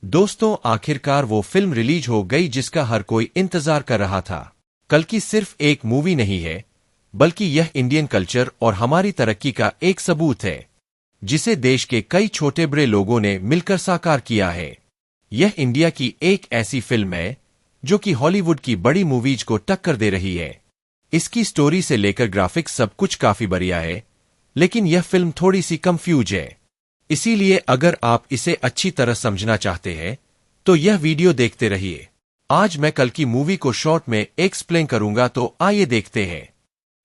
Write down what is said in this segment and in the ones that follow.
दोस्तों, आखिरकार वो फिल्म रिलीज हो गई जिसका हर कोई इंतजार कर रहा था। कल्कि सिर्फ एक मूवी नहीं है, बल्कि यह इंडियन कल्चर और हमारी तरक्की का एक सबूत है, जिसे देश के कई छोटे बड़े लोगों ने मिलकर साकार किया है। यह इंडिया की एक ऐसी फिल्म है जो कि हॉलीवुड की बड़ी मूवीज को टक्कर दे रही है। इसकी स्टोरी से लेकर ग्राफिक्स सब कुछ काफी बढ़िया है, लेकिन यह फिल्म थोड़ी सी कंफ्यूज है। इसीलिए अगर आप इसे अच्छी तरह समझना चाहते हैं तो यह वीडियो देखते रहिए। आज मैं कल की मूवी को शॉर्ट में एक्सप्लेन करूंगा, तो आइए देखते हैं।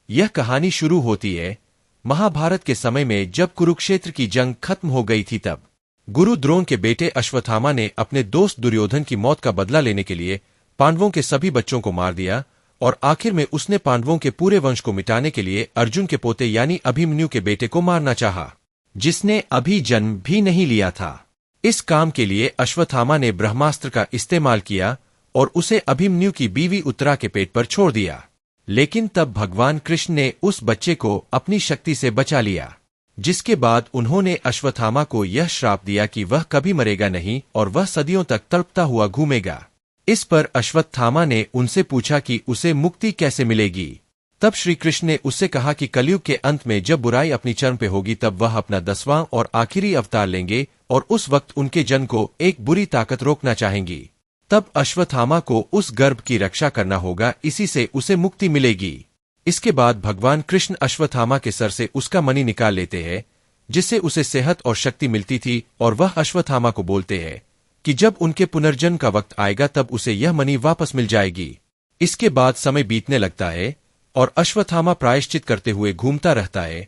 यह कहानी शुरू होती है महाभारत के समय में, जब कुरुक्षेत्र की जंग खत्म हो गई थी। तब गुरु द्रोण के बेटे अश्वत्थामा ने अपने दोस्त दुर्योधन की मौत का बदला लेने के लिए पांडवों के सभी बच्चों को मार दिया, और आखिर में उसने पांडवों के पूरे वंश को मिटाने के लिए अर्जुन के पोते यानी अभिमन्यु के बेटे को मारना चाहा, जिसने अभी जन्म भी नहीं लिया था। इस काम के लिए अश्वत्थामा ने ब्रह्मास्त्र का इस्तेमाल किया और उसे अभिमन्यु की बीवी उत्तरा के पेट पर छोड़ दिया। लेकिन तब भगवान कृष्ण ने उस बच्चे को अपनी शक्ति से बचा लिया, जिसके बाद उन्होंने अश्वत्थामा को यह श्राप दिया कि वह कभी मरेगा नहीं और वह सदियों तक तड़पता हुआ घूमेगा। इस पर अश्वत्थामा ने उनसे पूछा कि उसे मुक्ति कैसे मिलेगी। तब श्री कृष्ण ने उससे कहा कि कलयुग के अंत में जब बुराई अपनी चरम पे होगी, तब वह अपना 10वां और आखिरी अवतार लेंगे और उस वक्त उनके जन्म को एक बुरी ताकत रोकना चाहेंगी। तब अश्वत्थामा को उस गर्भ की रक्षा करना होगा, इसी से उसे मुक्ति मिलेगी। इसके बाद भगवान कृष्ण अश्वत्थामा के सर से उसका मणि निकाल लेते हैं, जिससे उसे सेहत और शक्ति मिलती थी, और वह अश्वत्थामा को बोलते हैं कि जब उनके पुनर्जन्म का वक्त आएगा तब उसे यह मणि वापस मिल जाएगी। इसके बाद समय बीतने लगता है और अश्वत्थामा प्रायश्चित करते हुए घूमता रहता है।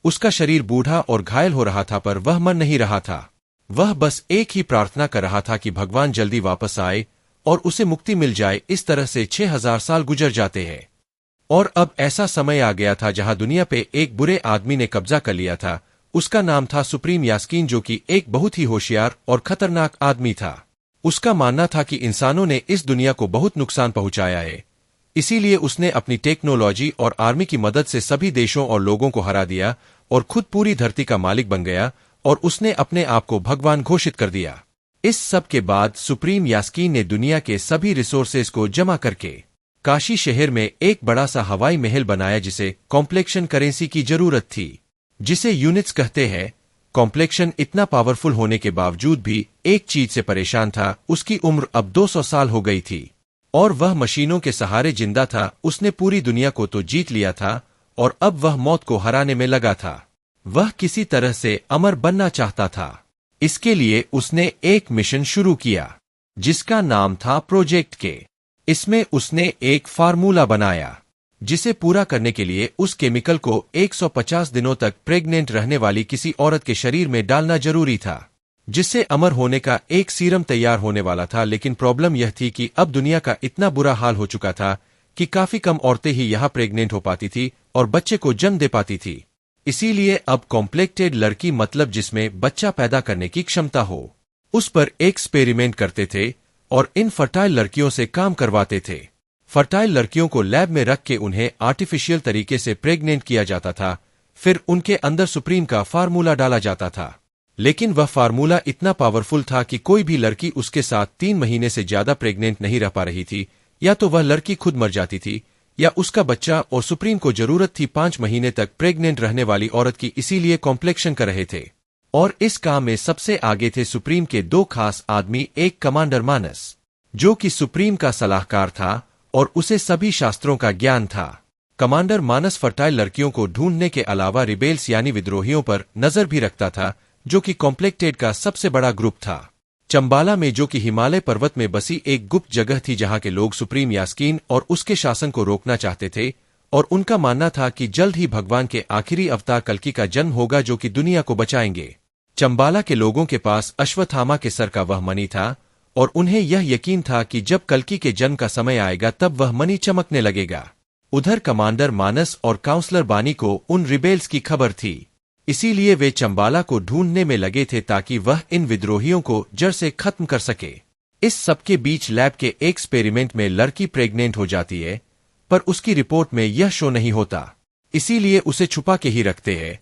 उसका शरीर बूढ़ा और घायल हो रहा था, पर वह मर नहीं रहा था। वह बस एक ही प्रार्थना कर रहा था कि भगवान जल्दी वापस आए और उसे मुक्ति मिल जाए। इस तरह से 6000 साल गुजर जाते हैं, और अब ऐसा समय आ गया था जहां दुनिया पे एक बुरे आदमी ने कब्जा कर लिया था। उसका नाम था सुप्रीम यास्कीन, जो कि एक बहुत ही होशियार और खतरनाक आदमी था। उसका मानना था कि इंसानों ने इस दुनिया को बहुत नुकसान पहुंचाया है, इसीलिए उसने अपनी टेक्नोलॉजी और आर्मी की मदद से सभी देशों और लोगों को हरा दिया और खुद पूरी धरती का मालिक बन गया, और उसने अपने आप को भगवान घोषित कर दिया। इस सब के बाद सुप्रीम यास्कीन ने दुनिया के सभी रिसोर्सेज को जमा करके काशी शहर में एक बड़ा सा हवाई महल बनाया, जिसे कॉम्प्लेक्शन करेंसी की जरूरत थी, जिसे यूनिट्स कहते हैं। कॉम्प्लेक्शन इतना पावरफुल होने के बावजूद भी एक चीज से परेशान था। उसकी उम्र अब 200 साल हो गई थी और वह मशीनों के सहारे जिंदा था। उसने पूरी दुनिया को तो जीत लिया था और अब वह मौत को हराने में लगा था। वह किसी तरह से अमर बनना चाहता था। इसके लिए उसने एक मिशन शुरू किया, जिसका नाम था प्रोजेक्ट के। इसमें उसने एक फार्मूला बनाया, जिसे पूरा करने के लिए उस केमिकल को 150 दिनों तक प्रेग्नेंट रहने वाली किसी औरत के शरीर में डालना जरूरी था, जिससे अमर होने का एक सीरम तैयार होने वाला था। लेकिन प्रॉब्लम यह थी कि अब दुनिया का इतना बुरा हाल हो चुका था कि काफी कम औरतें ही यहां प्रेग्नेंट हो पाती थी और बच्चे को जन्म दे पाती थी। इसीलिए अब कॉम्प्लेक्टेड लड़की, मतलब जिसमें बच्चा पैदा करने की क्षमता हो, उस पर एक्सपेरिमेंट करते थे और इन फर्टाइल लड़कियों से काम करवाते थे। फर्टाइल लड़कियों को लैब में रख के उन्हें आर्टिफिशियल तरीके से प्रेग्नेंट किया जाता था। फिर उनके अंदर सुप्रीम का फार्मूला डाला जाता था, लेकिन वह फार्मूला इतना पावरफुल था कि कोई भी लड़की उसके साथ 3 महीने से ज्यादा प्रेग्नेंट नहीं रह पा रही थी। या तो वह लड़की खुद मर जाती थी या उसका बच्चा, और सुप्रीम को जरूरत थी 5 महीने तक प्रेग्नेंट रहने वाली औरत की। इसीलिए कॉम्प्लेक्शन कर रहे थे, और इस काम में सबसे आगे थे सुप्रीम के 2 खास आदमी। एक कमांडर मानस, जो कि सुप्रीम का सलाहकार था और उसे सभी शास्त्रों का ज्ञान था। कमांडर मानस फर्टाइल लड़कियों को ढूंढने के अलावा रिबेल्स यानी विद्रोहियों पर नजर भी रखता था, जो कि कॉम्प्लेक्टेड का सबसे बड़ा ग्रुप था। चंबाला में, जो कि हिमालय पर्वत में बसी एक गुप्त जगह थी, जहां के लोग सुप्रीम यास्कीन और उसके शासन को रोकना चाहते थे, और उनका मानना था कि जल्द ही भगवान के आखिरी अवतार कल्कि का जन्म होगा, जो कि दुनिया को बचाएंगे। चंबाला के लोगों के पास अश्वत्थामा के सर का वह मणि था, और उन्हें यह यकीन था कि जब कल्कि के जन्म का समय आएगा तब वह मणि चमकने लगेगा। उधर कमांडर मानस और काउंसलर बानी को उन रिबेल्स की खबर थी, इसीलिए वे चंबाला को ढूंढने में लगे थे ताकि वह इन विद्रोहियों को जड़ से खत्म कर सके। इस सबके बीच लैब के एक्सपेरिमेंट में लड़की प्रेग्नेंट हो जाती है, पर उसकी रिपोर्ट में यह शो नहीं होता, इसीलिए उसे छुपा के ही रखते हैं।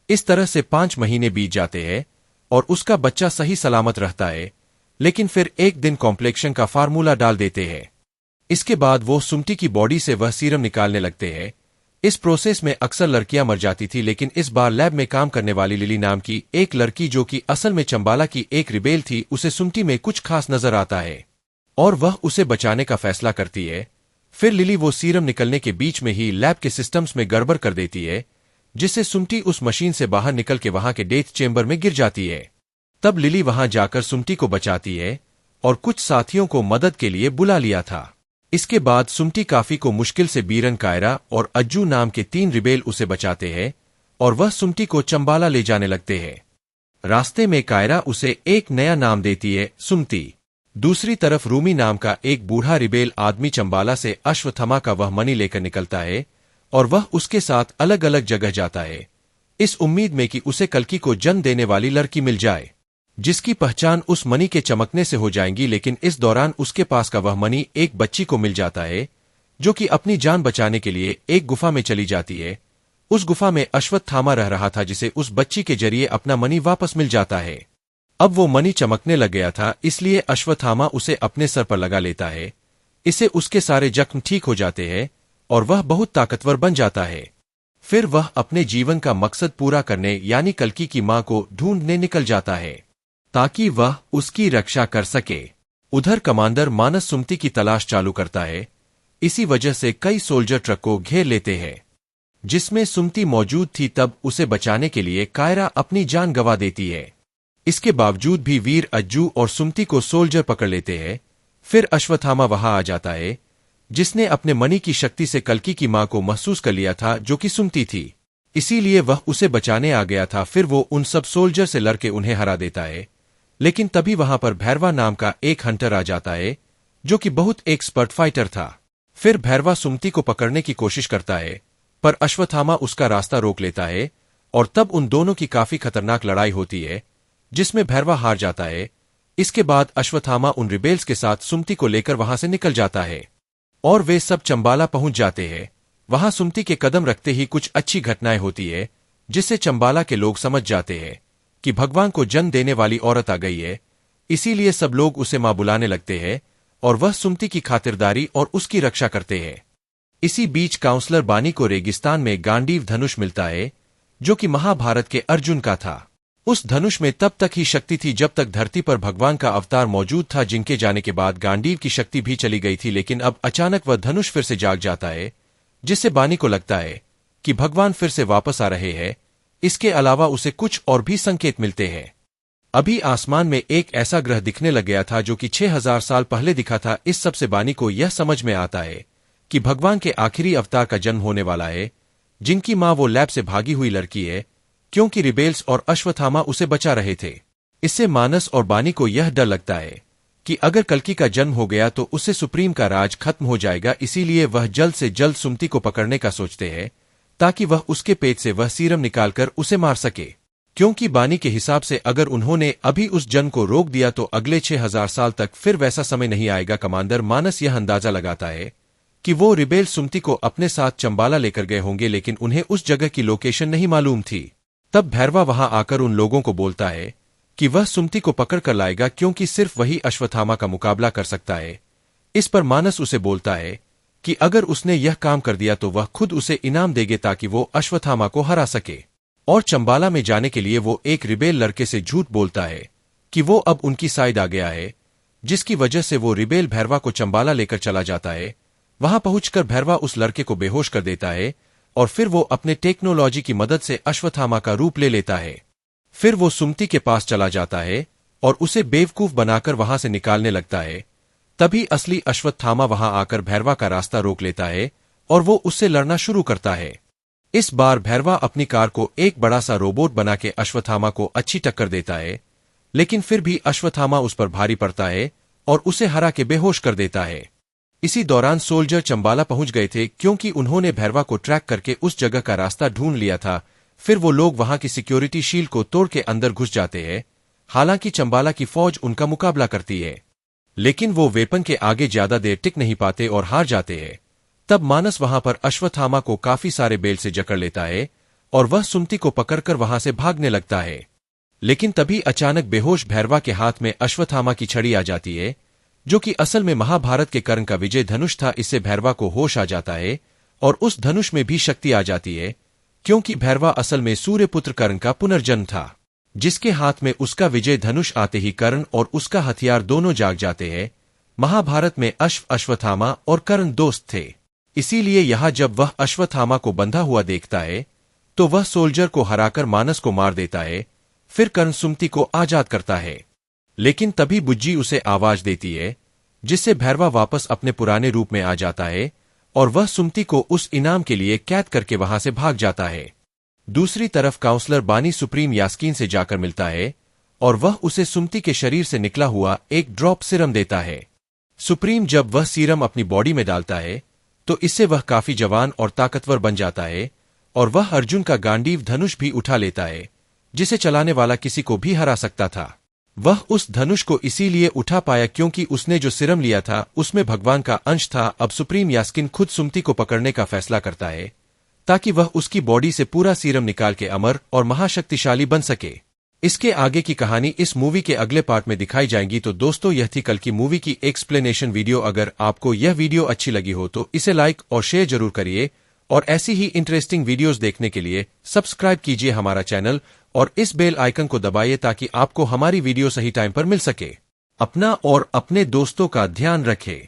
इस तरह से 5 महीने बीत जाते हैं और उसका बच्चा सही सलामत रहता है। लेकिन फिर एक दिन कॉम्प्लेक्शन का फार्मूला डाल देते हैं। इसके बाद वो सुमटी की बॉडी से वह सीरम निकालने लगते हैं। इस प्रोसेस में अक्सर लड़कियां मर जाती थी, लेकिन इस बार लैब में काम करने वाली लिली नाम की एक लड़की, जो कि असल में चंबाला की एक रिबेल थी, उसे सुमटी में कुछ खास नजर आता है और वह उसे बचाने का फैसला करती है। फिर लिली वो सीरम निकलने के बीच में ही लैब के सिस्टम्स में गड़बड़ कर देती है, जिससे सुमटी उस मशीन से बाहर निकल के वहां के डेथ चेंबर में गिर जाती है। तब लिली वहां जाकर सुमटी को बचाती है और कुछ साथियों को मदद के लिए बुला लिया था। इसके बाद सुमटी काफी को मुश्किल से बीरन, कायरा और अज्जू नाम के 3 रिबेल उसे बचाते हैं और वह सुमटी को चंबाला ले जाने लगते हैं। रास्ते में कायरा उसे एक नया नाम देती है, सुमती। दूसरी तरफ रूमी नाम का एक बूढ़ा रिबेल आदमी चंबाला से अश्वत्थामा का वह मणि लेकर निकलता है और वह उसके साथ अलग अलग जगह जाता है, इस उम्मीद में कि उसे कल्कि को जन्म देने वाली लड़की मिल जाए, जिसकी पहचान उस मणि के चमकने से हो जाएंगी। लेकिन इस दौरान उसके पास का वह मणि एक बच्ची को मिल जाता है, जो कि अपनी जान बचाने के लिए एक गुफा में चली जाती है। उस गुफा में अश्वत्थामा रह रहा था, जिसे उस बच्ची के जरिए अपना मणि वापस मिल जाता है। अब वो मणि चमकने लग गया था, इसलिए अश्वत्थामा उसे अपने सर पर लगा लेता है। इससे उसके सारे जख्म ठीक हो जाते हैं और वह बहुत ताकतवर बन जाता है। फिर वह अपने जीवन का मकसद पूरा करने यानी कल्कि की मां को ढूंढने निकल जाता है, ताकि वह उसकी रक्षा कर सके। उधर कमांडर मानस सुमती की तलाश चालू करता है। इसी वजह से कई सोल्जर ट्रक को घेर लेते हैं, जिसमें सुमती मौजूद थी। तब उसे बचाने के लिए कायरा अपनी जान गंवा देती है। इसके बावजूद भी वीर अज्जू और सुमती को सोल्जर पकड़ लेते हैं। फिर अश्वत्थामा वहां आ जाता है, जिसने अपने मणि की शक्ति से कल्कि की मां को महसूस कर लिया था, जो कि सुमती थी। इसीलिए वह उसे बचाने आ गया था। फिर वो उन सब सोल्जर से लड़के उन्हें हरा देता है। लेकिन तभी वहां पर भैरवा नाम का एक हंटर आ जाता है, जो कि बहुत एक्सपर्ट फाइटर था। फिर भैरवा सुमती को पकड़ने की कोशिश करता है, पर अश्वत्थामा उसका रास्ता रोक लेता है और तब उन दोनों की काफी खतरनाक लड़ाई होती है, जिसमें भैरवा हार जाता है। इसके बाद अश्वत्थामा उन रिबेल्स के साथ सुमती को लेकर वहां से निकल जाता है और वे सब चंबाला पहुंच जाते हैं। वहां सुमती के कदम रखते ही कुछ अच्छी घटनाएं होती है, जिससे चंबाला के लोग समझ जाते हैं कि भगवान को जन्म देने वाली औरत आ गई है। इसीलिए सब लोग उसे मां बुलाने लगते हैं और वह सुमती की खातिरदारी और उसकी रक्षा करते हैं। इसी बीच काउंसलर बानी को रेगिस्तान में गांडीव धनुष मिलता है, जो कि महाभारत के अर्जुन का था। उस धनुष में तब तक ही शक्ति थी जब तक धरती पर भगवान का अवतार मौजूद था, जिनके जाने के बाद गांडीव की शक्ति भी चली गई थी। लेकिन अब अचानक वह धनुष फिर से जाग जाता है, जिससे बानी को लगता है कि भगवान फिर से वापस आ रहे हैं। इसके अलावा उसे कुछ और भी संकेत मिलते हैं। अभी आसमान में एक ऐसा ग्रह दिखने लग गया था, जो कि 6000 साल पहले दिखा था। इस सब से बानी को यह समझ में आता है कि भगवान के आखिरी अवतार का जन्म होने वाला है, जिनकी मां वो लैब से भागी हुई लड़की है, क्योंकि रिबेल्स और अश्वत्थामा उसे बचा रहे थे। इससे मानस और बानी को यह डर लगता है कि अगर कल्कि का जन्म हो गया तो उससे सुप्रीम का राज खत्म हो जाएगा। इसीलिए वह जल्द से जल्द सुमती को पकड़ने का सोचते हैं, ताकि वह उसके पेट से वह सीरम निकालकर उसे मार सके। क्योंकि बानी के हिसाब से अगर उन्होंने अभी उस जन्म को रोक दिया तो अगले 6000 साल तक फिर वैसा समय नहीं आएगा। कमांडर मानस यह अंदाजा लगाता है कि वो रिबेल सुमती को अपने साथ चंबाला लेकर गए होंगे, लेकिन उन्हें उस जगह की लोकेशन नहीं मालूम थी। तब भैरवा वहां आकर उन लोगों को बोलता है कि वह सुमती को पकड़ कर लाएगा, क्योंकि सिर्फ वही अश्वत्थामा का मुकाबला कर सकता है। इस पर मानस उसे बोलता है कि अगर उसने यह काम कर दिया तो वह खुद उसे इनाम देंगे, ताकि वो अश्वत्थामा को हरा सके। और चंबाला में जाने के लिए वो एक रिबेल लड़के से झूठ बोलता है कि वो अब उनकी साइड आ गया है, जिसकी वजह से वो रिबेल भैरवा को चंबाला लेकर चला जाता है। वहां पहुंचकर भैरवा उस लड़के को बेहोश कर देता है और फिर वो अपने टेक्नोलॉजी की मदद से अश्वत्थामा का रूप ले लेता है। फिर वो सुमती के पास चला जाता है और उसे बेवकूफ बनाकर वहां से निकालने लगता है। तभी असली अश्वत्थामा वहां आकर भैरवा का रास्ता रोक लेता है और वो उससे लड़ना शुरू करता है। इस बार भैरवा अपनी कार को एक बड़ा सा रोबोट बना के अश्वत्थामा को अच्छी टक्कर देता है, लेकिन फिर भी अश्वत्थामा उस पर भारी पड़ता है और उसे हरा के बेहोश कर देता है। इसी दौरान सोल्जर चंबाला पहुंच गए थे, क्योंकि उन्होंने भैरवा को ट्रैक करके उस जगह का रास्ता ढूंढ लिया था। फिर वो लोग वहां की सिक्योरिटी शील्ड को तोड़ के अंदर घुस जाते हैं। हालांकि चंबाला की फौज उनका मुकाबला करती है, लेकिन वो वेपन के आगे ज्यादा देर टिक नहीं पाते और हार जाते हैं। तब मानस वहां पर अश्वत्थामा को काफी सारे बेल से जकड़ लेता है और वह सुमती को पकड़कर वहां से भागने लगता है। लेकिन तभी अचानक बेहोश भैरवा के हाथ में अश्वत्थामा की छड़ी आ जाती है, जो कि असल में महाभारत के कर्ण का विजय धनुष था। इससे भैरवा को होश आ जाता है और उस धनुष में भी शक्ति आ जाती है, क्योंकि भैरवा असल में सूर्यपुत्र कर्ण का पुनर्जन्म था, जिसके हाथ में उसका विजय धनुष आते ही कर्ण और उसका हथियार दोनों जाग जाते हैं। महाभारत में अश्वत्थामा और कर्ण दोस्त थे, इसीलिए यहां जब वह अश्वत्थामा को बंधा हुआ देखता है तो वह सोल्जर को हराकर मानस को मार देता है। फिर कर्ण सुमति को आजाद करता है, लेकिन तभी बुज्जी उसे आवाज देती है, जिससे भैरवा वापस अपने पुराने रूप में आ जाता है और वह सुमति को उस इनाम के लिए कैद करके वहां से भाग जाता है। दूसरी तरफ काउंसलर बानी सुप्रीम यास्कीन से जाकर मिलता है और वह उसे सुमति के शरीर से निकला हुआ एक ड्रॉप सीरम देता है। सुप्रीम जब वह सीरम अपनी बॉडी में डालता है तो इससे वह काफी जवान और ताकतवर बन जाता है और वह अर्जुन का गांडीव धनुष भी उठा लेता है, जिसे चलाने वाला किसी को भी हरा सकता था। वह उस धनुष को इसीलिए उठा पाया क्योंकि उसने जो सीरम लिया था उसमें भगवान का अंश था। अब सुप्रीम यास्किन खुद सुमति को पकड़ने का फैसला करता है ताकि वह उसकी बॉडी से पूरा सीरम निकाल के अमर और महाशक्तिशाली बन सके। इसके आगे की कहानी इस मूवी के अगले पार्ट में दिखाई जाएगी। तो दोस्तों, यह थी कल की मूवी की एक्सप्लेनेशन वीडियो। अगर आपको यह वीडियो अच्छी लगी हो तो इसे लाइक और शेयर जरूर करिए और ऐसी ही इंटरेस्टिंग वीडियोस देखने के लिए सब्सक्राइब कीजिए हमारा चैनल और इस बेल आइकन को दबाइए ताकि आपको हमारी वीडियो सही टाइम पर मिल सके। अपना और अपने दोस्तों का ध्यान रखें।